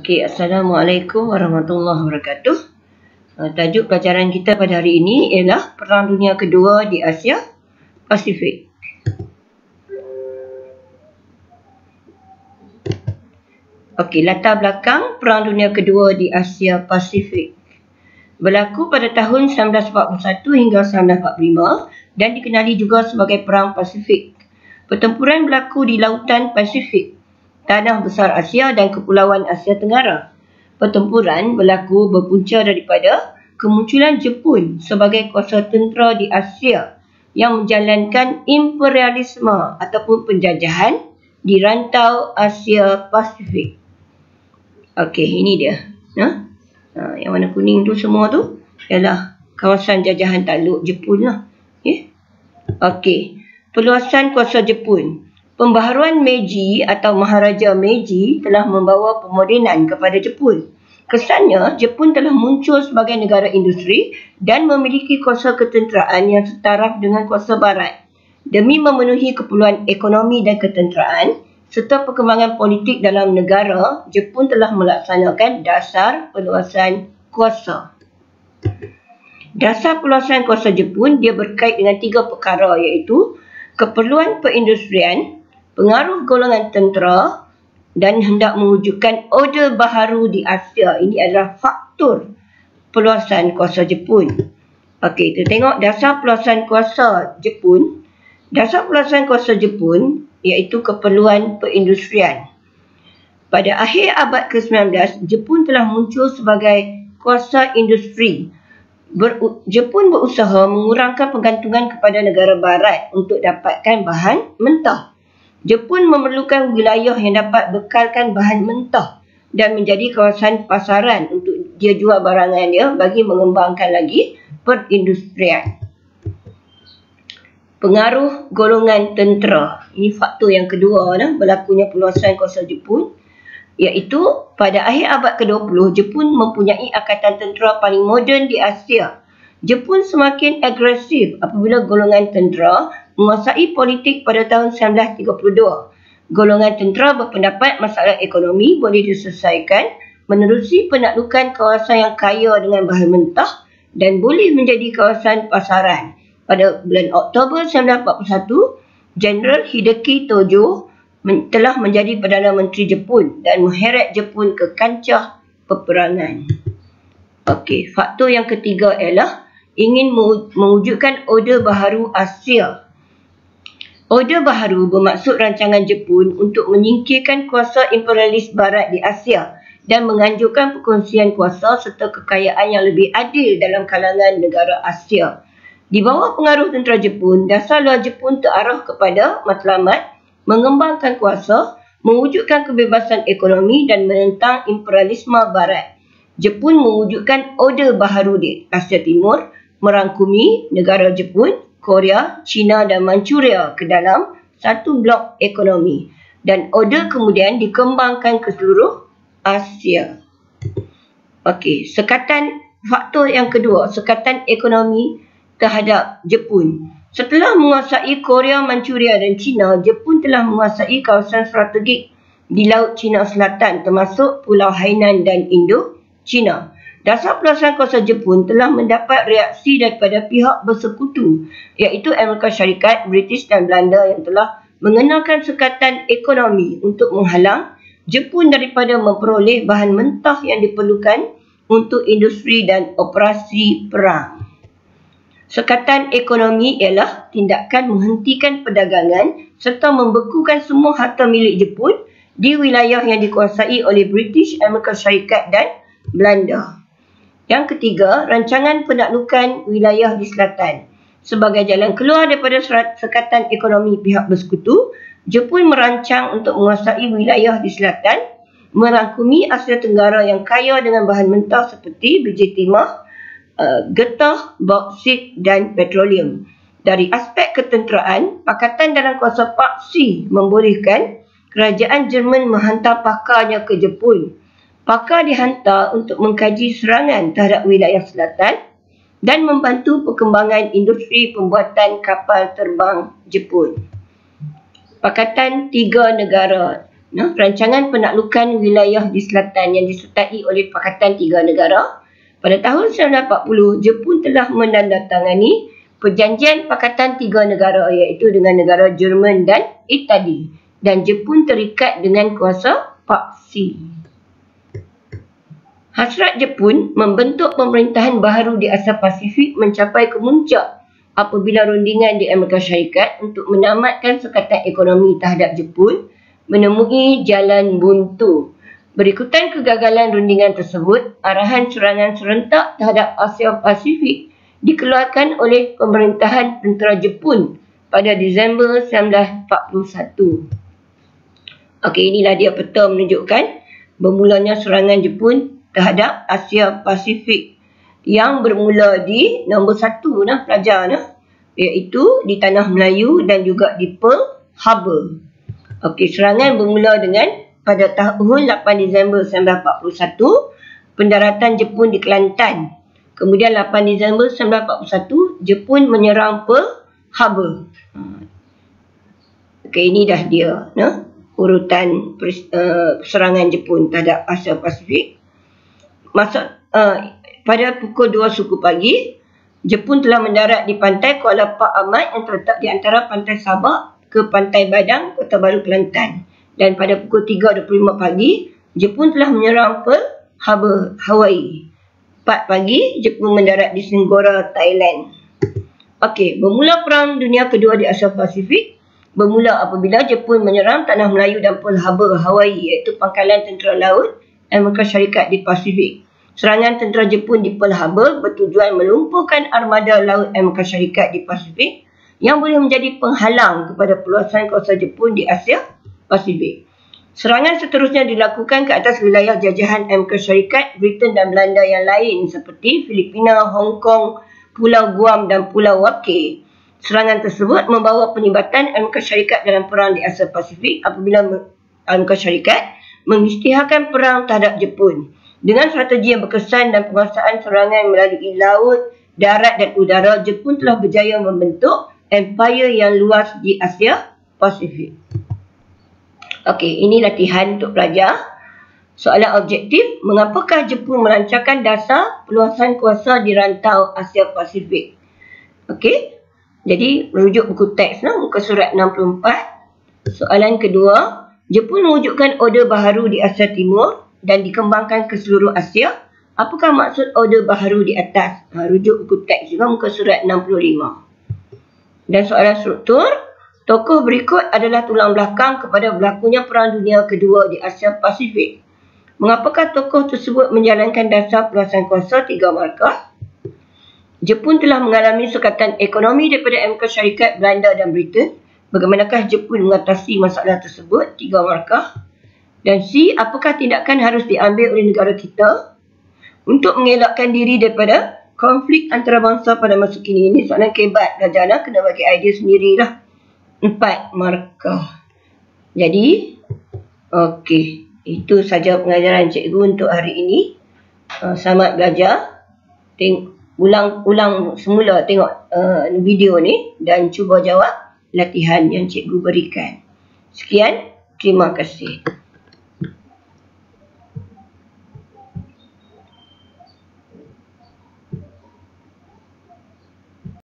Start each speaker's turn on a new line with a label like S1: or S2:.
S1: Okey, Assalamualaikum warahmatullahi wabarakatuh. Tajuk pelajaran kita pada hari ini ialah Perang Dunia Kedua di Asia Pasifik. Okey, latar belakang Perang Dunia Kedua di Asia Pasifik. Berlaku pada tahun 1941 hingga 1945 dan dikenali juga sebagai Perang Pasifik. Pertempuran berlaku di Lautan Pasifik, Tanah Besar Asia dan Kepulauan Asia Tenggara. Pertempuran berlaku berpunca daripada kemunculan Jepun sebagai kuasa tentera di Asia yang menjalankan imperialisme ataupun penjajahan di rantau Asia Pasifik. Okey, ini dia. Yang warna kuning tu semua tu ialah kawasan jajahan takluk Jepun lah. Okey, perluasan kuasa Jepun. Pembaharuan Meiji atau Maharaja Meiji telah membawa pemodenan kepada Jepun. Kesannya, Jepun telah muncul sebagai negara industri dan memiliki kuasa ketenteraan yang setaraf dengan kuasa barat. Demi memenuhi keperluan ekonomi dan ketenteraan serta perkembangan politik dalam negara, Jepun telah melaksanakan dasar perluasan kuasa. Dasar perluasan kuasa Jepun dia berkait dengan 3 perkara, iaitu keperluan perindustrian, pengaruh golongan tentera dan hendak mewujudkan order baharu di Asia. Ini adalah faktor perluasan kuasa Jepun. Okey, kita tengok dasar perluasan kuasa Jepun. Dasar perluasan kuasa Jepun iaitu keperluan perindustrian. Pada akhir abad ke-19, Jepun telah muncul sebagai kuasa industri. Jepun berusaha mengurangkan pergantungan kepada negara barat untuk dapatkan bahan mentah. Jepun memerlukan wilayah yang dapat bekalkan bahan mentah dan menjadi kawasan pasaran untuk dia jual barangan dia bagi mengembangkan lagi perindustrian. Pengaruh golongan tentera. Ini faktor yang kedua berlakunya perluasan kuasa Jepun, iaitu pada akhir abad ke-20 Jepun mempunyai angkatan tentera paling moden di Asia. Jepun semakin agresif apabila golongan tentera menguasai politik pada tahun 1932. Golongan tentera berpendapat masalah ekonomi boleh diselesaikan menerusi penaklukan kawasan yang kaya dengan bahan mentah dan boleh menjadi kawasan pasaran. Pada bulan Oktober 1941, Jeneral Hideki Tojo telah menjadi Perdana Menteri Jepun dan mengheret Jepun ke kancah peperangan. Okey, faktor yang ketiga ialah ingin mewujudkan order baharu Asia. Order baharu bermaksud rancangan Jepun untuk menyingkirkan kuasa imperialis barat di Asia dan menganjurkan perkongsian kuasa serta kekayaan yang lebih adil dalam kalangan negara Asia. Di bawah pengaruh tentera Jepun, dasar luar Jepun terarah kepada matlamat mengembangkan kuasa, mewujudkan kebebasan ekonomi dan menentang imperialisme barat. Jepun mewujudkan order baharu di Asia Timur, merangkumi negara Jepun, Korea, China dan Manchuria ke dalam satu blok ekonomi, dan order kemudian dikembangkan ke seluruh Asia. Okey, faktor yang kedua, sekatan ekonomi terhadap Jepun. Setelah menguasai Korea, Manchuria dan China, Jepun telah menguasai kawasan strategik di Laut Cina Selatan termasuk Pulau Hainan dan Indo-China. Dasar perluasan kuasa Jepun telah mendapat reaksi daripada pihak bersekutu, iaitu Amerika Syarikat, British dan Belanda yang telah mengenakan sekatan ekonomi untuk menghalang Jepun daripada memperoleh bahan mentah yang diperlukan untuk industri dan operasi perang. Sekatan ekonomi ialah tindakan menghentikan perdagangan serta membekukan semua harta milik Jepun di wilayah yang dikuasai oleh British, Amerika Syarikat dan Belanda. Yang ketiga, rancangan penaklukan wilayah di selatan. Sebagai jalan keluar daripada sekatan ekonomi pihak bersekutu, Jepun merancang untuk menguasai wilayah di selatan, merangkumi Asia Tenggara yang kaya dengan bahan mentah seperti biji timah, getah, bauksit dan petroleum. Dari aspek ketenteraan, Pakatan Dalam Kuasa Paksi membolehkan kerajaan Jerman menghantar pakarnya ke Jepun. Pakar dihantar untuk mengkaji serangan terhadap wilayah selatan dan membantu perkembangan industri pembuatan kapal terbang Jepun. Pakatan 3 negara Rancangan penaklukan wilayah di selatan yang disertai oleh Pakatan Tiga Negara. Pada tahun 1940, Jepun telah menandatangani Perjanjian Pakatan Tiga Negara iaitu dengan negara Jerman dan Itali, dan Jepun terikat dengan kuasa paksi. Hasrat Jepun membentuk pemerintahan baharu di Asia Pasifik mencapai kemuncak apabila rundingan di Amerika Syarikat untuk menamatkan sekatan ekonomi terhadap Jepun menemui jalan buntu. Berikutan kegagalan rundingan tersebut, arahan serangan serentak terhadap Asia Pasifik dikeluarkan oleh pemerintahan tentera Jepun pada Disember 1941. Okey, inilah dia peta menunjukkan bermulanya serangan Jepun terhadap Asia Pasifik yang bermula di nombor 1 pelajar iaitu di Tanah Melayu dan juga di Pearl Harbor. Okey, serangan bermula dengan pada tahun 8 Disember 1941 pendaratan Jepun di Kelantan. Kemudian 8 Disember 1941 Jepun menyerang Pearl Harbor. Okey, ini dah dia urutan serangan Jepun terhadap Asia Pasifik. Pada pukul 2 suku pagi, Jepun telah mendarat di pantai Kuala Pak Ahmad yang terletak di antara pantai Sabah ke Pantai Badang, Kota Baru, Kelantan. Dan pada pukul 3.25 pagi, Jepun telah menyerang Pearl Harbor, Hawaii. 4 pagi, Jepun mendarat di Senggora, Thailand. Okey, bermula Perang Dunia Kedua di Asia Pasifik bermula apabila Jepun menyerang Tanah Melayu dan Pearl Harbor, Hawaii iaitu pangkalan tentera laut Amerika Syarikat di Pasifik. Serangan tentera Jepun di Pearl Harbor bertujuan melumpuhkan armada laut Amerika Syarikat di Pasifik yang boleh menjadi penghalang kepada perluasan kawasan Jepun di Asia Pasifik. Serangan seterusnya dilakukan ke atas wilayah jajahan Amerika Syarikat, Britain dan Belanda yang lain seperti Filipina, Hong Kong, Pulau Guam dan Pulau Wake. Serangan tersebut membawa penlibatan Amerika Syarikat dalam perang di Asia Pasifik apabila Amerika Syarikat mengisytiharkan perang terhadap Jepun. Dengan strategi yang berkesan dan penguasaan serangan melalui laut, darat dan udara, Jepun telah berjaya membentuk empire yang luas di Asia Pasifik. Okey, ini latihan untuk pelajar. Soalan objektif, mengapakah Jepun melancarkan dasar peluasan kuasa di rantau Asia Pasifik? Okey, jadi merujuk buku teks muka surat 64. Soalan kedua, Jepun mewujudkan order baharu di Asia Timur dan dikembangkan ke seluruh Asia. Apakah maksud order baharu di atas? Rujuk buku teks juga muka surat 65. Dan soalan struktur, tokoh berikut adalah tulang belakang kepada berlakunya Perang Dunia Kedua di Asia Pasifik. Mengapakah tokoh tersebut menjalankan dasar peluasan kuasa 3 markah? Jepun telah mengalami sekatan ekonomi daripada Amerika Syarikat, Belanda dan Britain. Bagaimanakah Jepun mengatasi masalah tersebut? 3 markah. Dan C, apakah tindakan harus diambil oleh negara kita untuk mengelakkan diri daripada konflik antarabangsa pada masa kini? Ini soalan kebat, belajar kena bagi idea sendirilah. 4 markah. Jadi, okey, itu saja pengajaran cikgu untuk hari ini. Selamat belajar. Ulang semula tengok video ni dan cuba jawab latihan yang cikgu berikan. Sekian, terima kasih.